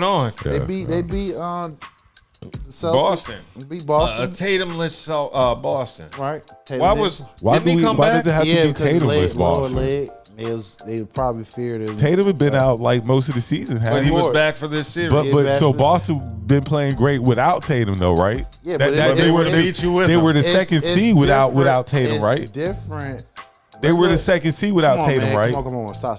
moving on. They beat Celtics. Boston. Beat Boston. Tatumless Boston. Right. Tatum Why didn't- didn't he come why back? does it have to be because Tatumless lower Boston? leg. They probably feared it. Tatum had been out like most of the season. But he was Lord. back for this series. But so Boston been playing great without Tatum though, right? Yeah, That- but that- they were beat you with they him. were the It's- second it's seed different. without Tatum, It's right? different. They were the second seed without Come on, Tatum, man. right? Come on. Stop.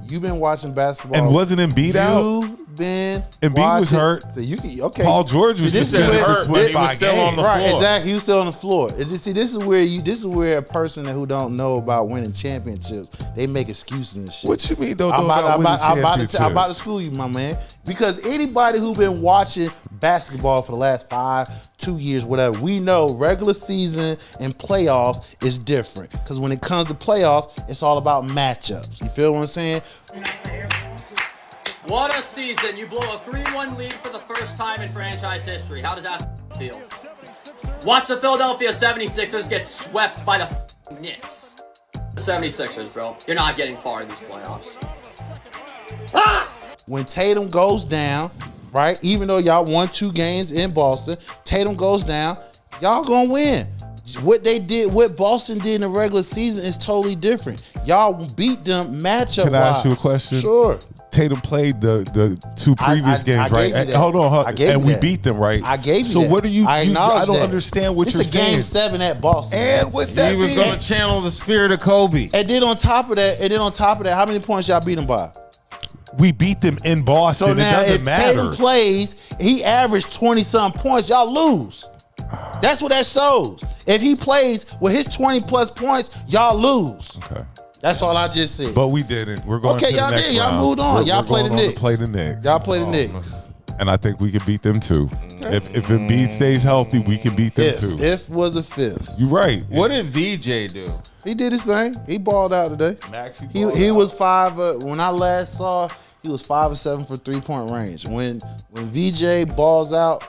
You've been watching basketball. And wasn't Embiid out? You've been Embiid watching. was hurt. So you can, okay. Paul George was this is suspended where- for but he was 25 still on the games. Right, floor. exactly. You still on the floor. And just see, this is where a person who don't know about winning championships, they make excuses and shit. What you mean don't know I'm about winning championships? I'm about to school you, my man. Because anybody who been watching basketball for the last 2 years, whatever, we know regular season and playoffs is different. Because when it comes to playoffs, it's all about matchups. You feel what I'm saying? What a season. You blow a 3-1 lead for the first time in franchise history. How does that feel? Watch the Philadelphia 76ers get swept by the Knicks. The 76ers, bro. You're not getting far in these playoffs. Ah! When Tatum goes down, right, even though y'all won 2 games in Boston, Tatum goes down, y'all gonna win. What Boston did in the regular season is totally different. Y'all beat them matchup-wise. Can I ask you a question? Sure. Tatum played the 2 previous games, I right? gave you that. Hold on, I gave and you we that. beat them, right? I gave you so that. what are you? I I acknowledge don't that. understand what It's you're a game saying. 7 at Boston. And what's that? He was mean? going to channel the spirit of Kobe. And then on top of that, how many points y'all beat them by? We beat them in Boston. So It now, doesn't if matter. Tatum plays, he averaged 20-something points, y'all lose. That's what that shows. If he plays with his 20-plus points, y'all lose. Okay. That's all I just said. But we didn't. We're going Okay, to the y'all next did. Y'all round. moved on. Y'all We're play the going on to Knicks. play the Knicks. Y'all play the Knicks. And I think we can beat them too. If Embiid stays healthy, we can beat them too. If was a fifth. You're right. What did VJ do? He did his thing. He balled out today. Maxey He balled he out. was 5. When I last saw, he was 5 or 7 for 3-point range. When VJ balls out,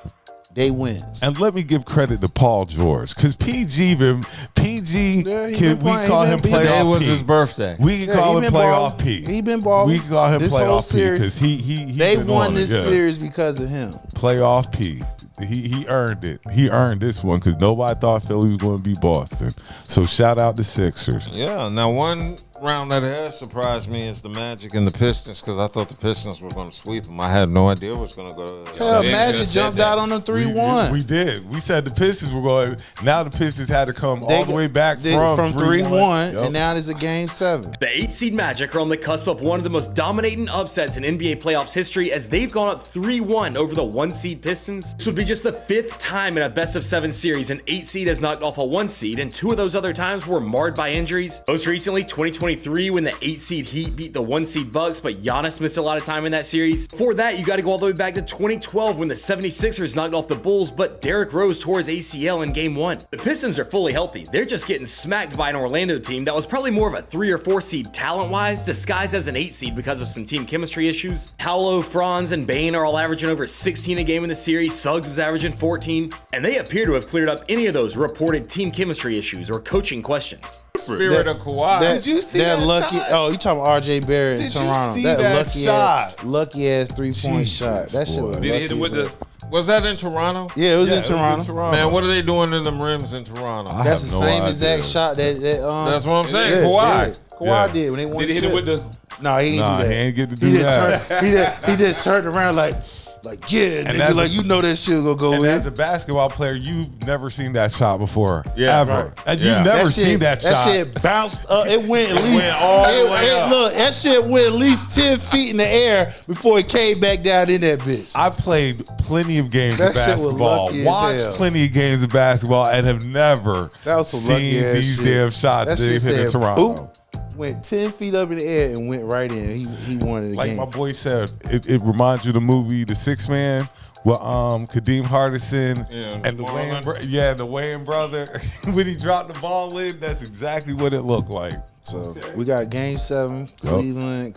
they wins. And let me give credit to Paul George because PG Yeah, he been we playing. call He him been- Today playoff was P. his birthday. We can Yeah, call he him been playoff balling. P. He been balling. We can call him This whole playoff P series- because he They been won on this it. Yeah. series because of him. Playoff P. He earned it. He earned this one because nobody thought Philly was going to beat Boston. So shout out to Sixers. Yeah, now one round that has surprised me is the Magic and the Pistons because I thought the Pistons were going to sweep them. I had no idea it was going to go to Hell, James Magic just said jumped that. out on them 3-1. We did. We said the Pistons were going. Now the Pistons had to come all the way back from 3-1, Yep. and now there's a game 7. The 8-seed Magic are on the cusp of one of the most dominating upsets in NBA playoffs history as they've gone up 3-1 over the 1-seed Pistons. This would be just the 5th time in a best-of-7 series an 8-seed has knocked off a 1-seed, and 2 of those other times were marred by injuries. Most recently, 2023, when the 8-seed Heat beat the 1-seed Bucks, but Giannis missed a lot of time in that series. Before that, you got to go all the way back to 2012 when the 76ers knocked off the Bulls, but Derrick Rose tore his ACL in Game 1. The Pistons are fully healthy. They're just getting smacked by an Orlando team that was probably more of a 3 or 4 seed talent-wise, disguised as an 8 seed because of some team chemistry issues. Paolo, Franz, and Bane are all averaging over 16 a game in the series. Suggs is averaging 14, and they appear to have cleared up any of those reported team chemistry issues or coaching questions. Spirit of Kawhi. Did you see that lucky? shot? Oh, you talking about RJ Barrett in Did you Toronto? see that lucky shot? lucky ass 3-point Jesus, shot. That shit boy. was Did he lucky hit it with as the? hell. Was that in Toronto? Yeah, it was in Yeah, Toronto. Man, what are they doing to them rims in Toronto? I That's have the no same idea. exact shot that That's what I'm saying. yeah, Kawhi. yeah. Kawhi Yeah. did when they won. Did he hit it with the? No, he didn't Nah, do that. he ain't get to do he just that. Turned, he just turned around like yeah, And nigga, that's like a- you know that shit gonna go And in. as a basketball player, you've never seen that shot before, Yeah, ever. right. And Yeah. you've never That shit- seen that shot. That shit bounced up. It went at least all the way up. Look, that shit went at least 10 feet in the air before it came back down in that bitch. I played plenty of games That of shit was basketball, lucky as watched hell. plenty of games of basketball, and have never That was some lucky seen ass these shit. damn shots that That they've shit hit in said, Toronto. boop, went 10 feet up in the air and went right in. He wanted the Like game. my boy said, it reminds you of the movie The Sixth Man with Kadeem Hardison and the Wayne, the Wayne brother. When he dropped the ball in, that's exactly what it looked like. So we got game 7, Cleveland.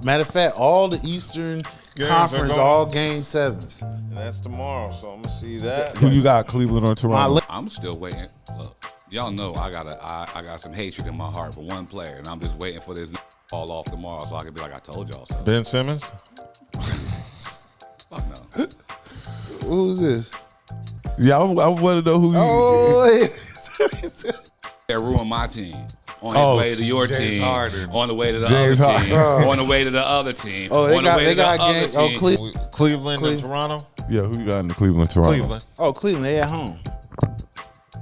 Matter of fact, all the Eastern Conference, are going. all game 7s. And that's tomorrow, so I'm gonna see that. Who you got, Cleveland or Toronto? I'm still waiting. Look, y'all know I got some hatred in my heart for one player, and I'm just waiting for this fall off tomorrow so I can be like I told y'all so. Ben Simmons. Who's this? Yeah, I want to know who you. Oh, That ruined my team. On his way to your James team. Harden. On the way to the James other team. Harden. On the way to the other team. oh, on the way to the other games. Oh, team. Cleveland and Toronto. Yeah, who you got in the Cleveland, Toronto? Cleveland. Oh, Cleveland, they at home.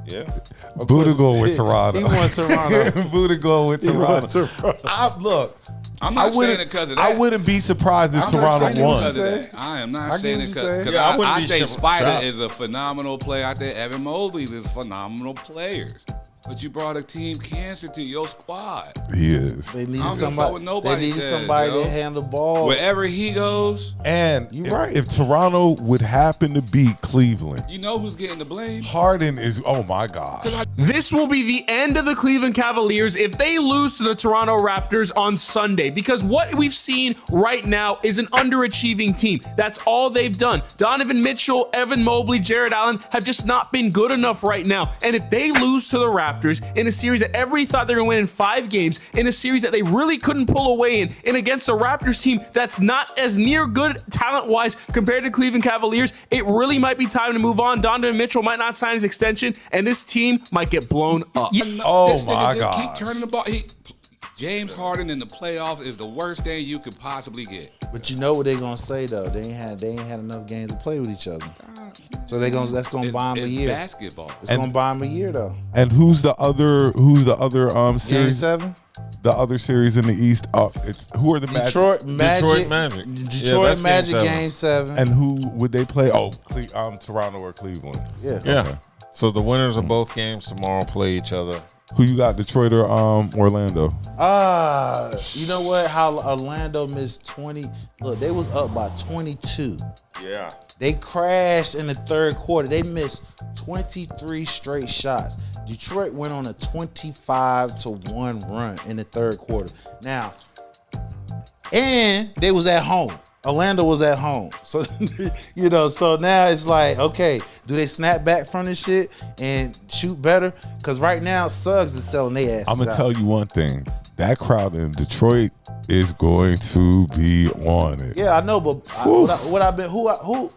Yeah. Buddha going with Toronto. He won Toronto. Buddha going with He won Toronto. Toronto. Look, I'm not saying it because of that. I wouldn't be surprised if I'm not Toronto saying it won. because of say. that. I am not I saying get it what you because say. Yeah, I wouldn't I be think Spider shocked. is a phenomenal player. I think Evan Mobley is phenomenal players. But you brought a team cancer to your squad. He is. They I needed don't give a fuck somebody. what nobody They needed says, somebody yo. to handle the ball. Wherever he goes, And You if, right. if Toronto would happen to beat Cleveland, you know who's getting the blame. Harden is, oh my God. This will be the end of the Cleveland Cavaliers if they lose to the Toronto Raptors on Sunday, because what we've seen right now is an underachieving team. That's all they've done. Donovan Mitchell, Evan Mobley, Jared Allen have just not been good enough right now. And if they lose to the Raptors in a series that everybody thought they were going to win in 5 games, in a series that they really couldn't pull away in, and against a Raptors team that's not as near good talent-wise compared to Cleveland Cavaliers, it really might be time to move on. Donovan Mitchell might not sign his extension, and this team might get blown up. Oh This nigga my just God. keep turning the ball. James Harden in the playoffs is the worst thing you could possibly get. But you know what they're gonna say though? They ain't had enough games to play with each other. So that's gonna buy them a It's year. basketball. It's gonna buy them a year though. And who's the other Game series? 7, The other series in the East? It's who are the Magic? Detroit Magic. Detroit Magic. Yeah, Detroit that's Magic game game 7. And who would they play? Oh, Toronto or Cleveland? Yeah. Yeah. Okay. So the winners of both games tomorrow play each other. Who you got, Detroit or Orlando? You know what? How Orlando missed 20. Look, they was up by 22. Yeah. They crashed in the third quarter. They missed 23 straight shots. Detroit went on a 25-1 run in the third quarter. Now, and they was at home. Orlando was at home. So, so now it's like, okay, do they snap back from this shit and shoot better? Because right now, Suggs is selling their ass. I'm going to tell you one thing. That crowd in Detroit is going to be on it. Yeah, I know, but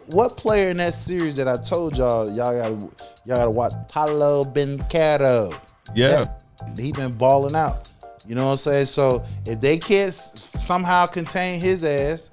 what player in that series that I told y'all gotta watch? Paulo Bencaro. Yeah. He been balling out. You know what I'm saying? So if they can't somehow contain his ass,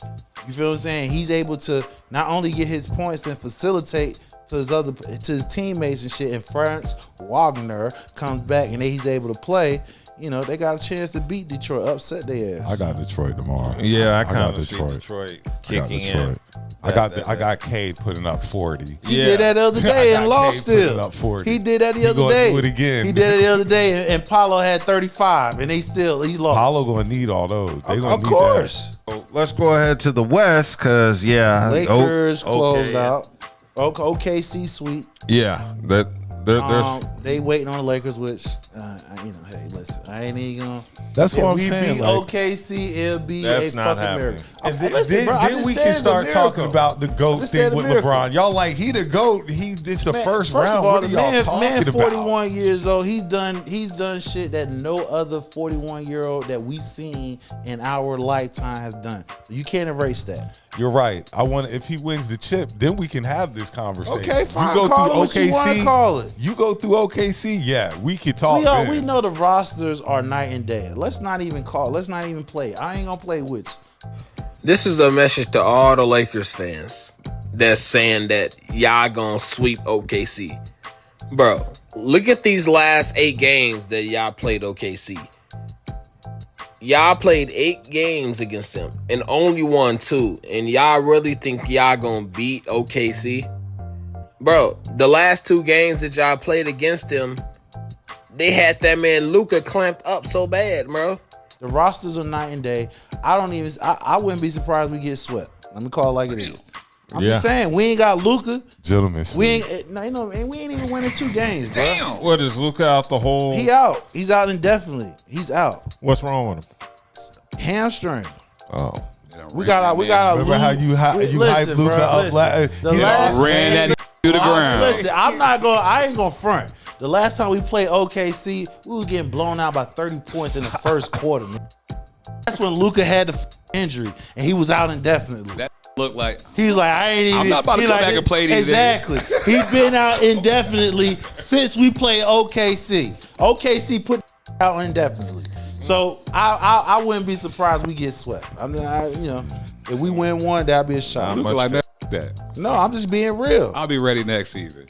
you feel what I'm saying? He's able to not only get his points and facilitate to his teammates and shit. And Franz Wagner comes back and he's able to play. They got a chance to beat Detroit, upset their ass. I got Detroit tomorrow. Yeah, I got kind of see Detroit kicking in. I got Cade putting up 40. He did that the other day and lost Cade putting still. up 40. He did that the other gonna day. do it again. He did it the other day, and Paulo had 35, and he lost. Paulo gonna need all those. They gonna Of need course. So let's go ahead to the West, because Lakers okay. closed out. OKC sweep. Yeah, there's They waiting on the Lakers, which hey, listen, I ain't even gonna. That's what I'm If we saying. beat Like, OKC, it'll be That's a not fucking happening. miracle. and Listen, bro, I then just we said can it's a start miracle. talking about the I GOAT just thing said a with miracle. LeBron. Y'all like he the GOAT. This the first round. Of all, What are the y'all man talking 41 about? years old. He's done shit that no other 41-year-old that we seen in our lifetime has done. So you can't erase that. You're right. If he wins the chip, then we can have this conversation. Okay, fine. You go Call through it what you wanna call it. You go through OKC, yeah, we could talk. We know the rosters are night and day. Let's not even play. I ain't gonna play with you. This is a message to all the Lakers fans that's saying that y'all gonna sweep OKC. Bro, look at these last 8 games that y'all played OKC. Y'all played 8 games against them and only won 2. And y'all really think y'all gonna beat OKC? Bro, the last 2 games that y'all played against them, they had that man Luka clamped up so bad, bro. The rosters are night and day. I wouldn't be surprised we get swept. Let me call it like it is. I'm just saying, we ain't got Luka. Gentlemen, We ain't even winning 2 games, bro. Damn. What is Luka out the whole? He out. He's out indefinitely. He's out. What's wrong with him? Hamstring. Oh, We got. remember how you hyped Luka up? Ran that to the ground. Listen, I ain't gonna front. The last time we played OKC, we was getting blown out by 30 points in the first quarter, man. That's when Luka had the injury and he was out indefinitely. look like. He's like, I ain't even. I'm not about to he come like, back and play these Exactly. He been out indefinitely since we played OKC. OKC put out indefinitely. So I wouldn't be surprised we get swept. I mean, if we win one, that'd be a shock. Luka like that. No, I'm just being real. I'll be ready next season.